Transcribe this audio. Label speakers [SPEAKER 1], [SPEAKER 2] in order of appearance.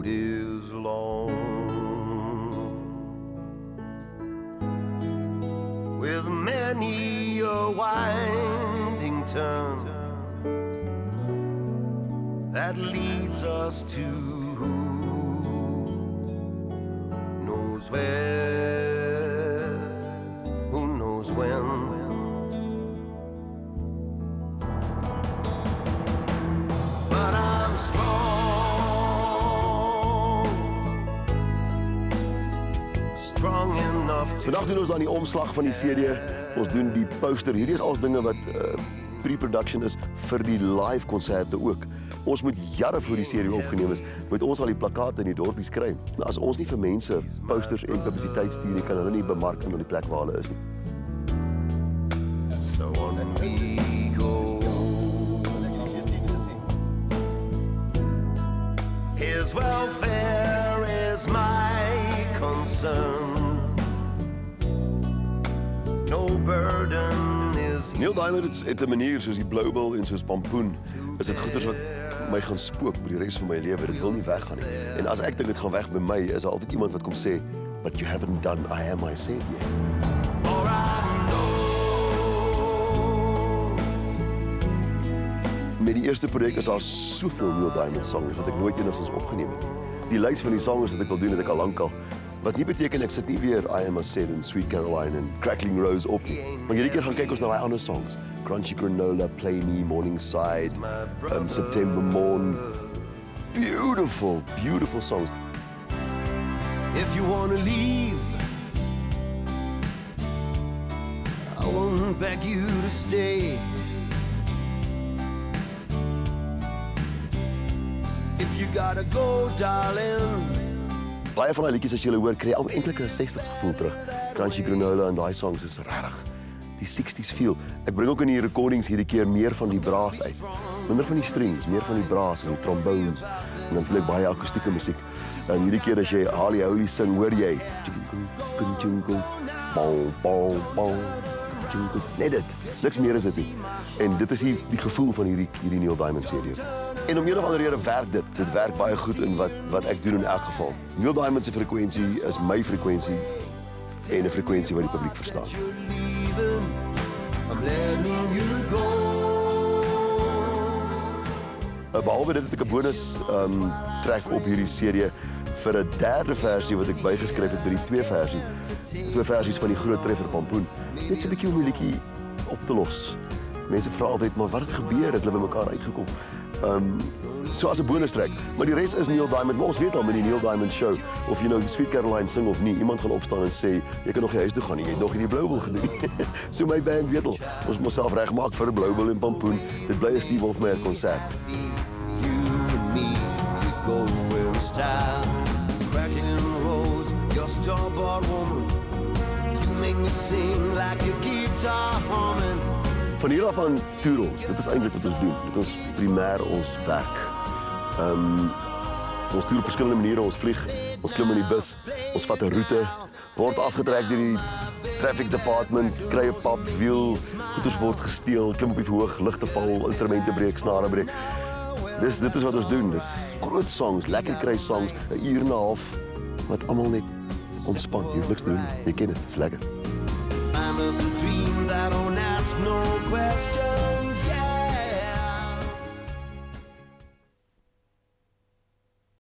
[SPEAKER 1] road is long, with many a winding turn that leads us to who knows where, who knows when. But I'm strong enough to...
[SPEAKER 2] Vandag doen ons dan die omslag van die CD. Ons doen die poster. Hierdie is alles dinge wat pre-production is vir die live konserte ook. Ons moet jare voor die serie opgeneem is, moet ons al die plakate in die dorpies kry. Nou, as ons nie vir mense posters en publisiteit stuur nie, kan hulle nie bemark in die plek waar hulle is nie.
[SPEAKER 1] So on we go. His welfare is my concern. No burden is...
[SPEAKER 2] Neil Diamond het 'n manier soos die Blue Bill en soos Pampoen, is dit goeters wat my gaan spook vir die res van my lewe. Dit wil nie weggaan nie. En as ek dink dit gaan weg by my, is daar altyd iemand wat kom sê, but you haven't done I Am I Said yet.
[SPEAKER 1] For I know.
[SPEAKER 2] Met die eerste projek is daar soveel Neil Diamond songs wat ek nooit enigstens opgeneem het. Die lys van die sangers wat ek wil doen, het ek al lankal. Wat nie beteken ek sit nie weer I Am I Said en Sweet Caroline en Crackling Rose op nie. Maar hierdie keer gaan kyk ons na daai ander songs. Crunchy Granola, Play Me, Morningside, September Morn. Beautiful, beautiful songs.
[SPEAKER 1] If you want to leave, I won't beg you to stay. If you gotta go, darling.
[SPEAKER 2] Baie van die liedjies as jy hulle hoor, kry jy al eintlik 'n 60s gevoel terug. Crunchy Granola en daai songs is regtig die 60s feel. Ek bring ook in die recordings hierdie keer meer van die braas uit. Minder van die strings, meer van die braas en die trombones. En dan natuurlijk baie akoestieke musiek. En hierdie keer as jy Holy Holy sing, hoor jy net dit. Niks meer is dit nie. En dit is die gevoel van hierdie Neil Diamond CD. En om een of andere rede werk dit. Dit werk baie goed in wat ek doen in elk geval. Neil Diamond se frekwensie is my frekwensie en 'n frekwensie wat die publiek verstaan. Behalwe dit het ek 'n bonus track op hierdie CD vir 'n derde versie wat ek bygeskryf het by die 2 versie. 2 versies van die groot treffer Pampoen. Net so 'n bietjie om die liedjie op te los. Mense vra altyd, maar wat het gebeur? Het hulle by mekaar uitgekom? So as 'n bonus track. Maar die res is Neil Diamond. Maar ons weet al met die Neil Diamond show, of jy nou Sweet Caroline sing of nie, iemand gaan opstaan en sê, jy kan nog nie huis toe gaan nie, jy het nog nie die Blue Bill gedoen. So my band weet al, ons moet onsself regmaak vir 'n Blue Bill en Pampoen. Dit bly 'n Steve Wolfmeyer konsert.
[SPEAKER 1] You and me, we go in style. Cracking rose, your store-bought woman. You make me sing like a guitar humming.
[SPEAKER 2] Van hier af aan toer ons. Dit is eintlik wat ons doen. Dit is primêr ons werk. Ons toer op verskillende maniere. Ons vlieg, ons klim in die bus, ons vat 'n roete, word afgetrek deur die traffic department, kry 'n pap, wiel, goeders word gesteel, klim op die verhoog, ligte val, instrumente breek, snare breek. Dit is wat ons doen. Dis groot songs, lekker kry songs, 'n uur en 'n half wat almal net ontspan. Jy hoef niks te doen. Jy ken dit. Dis lekker.
[SPEAKER 1] There's a dream that don't ask no questions.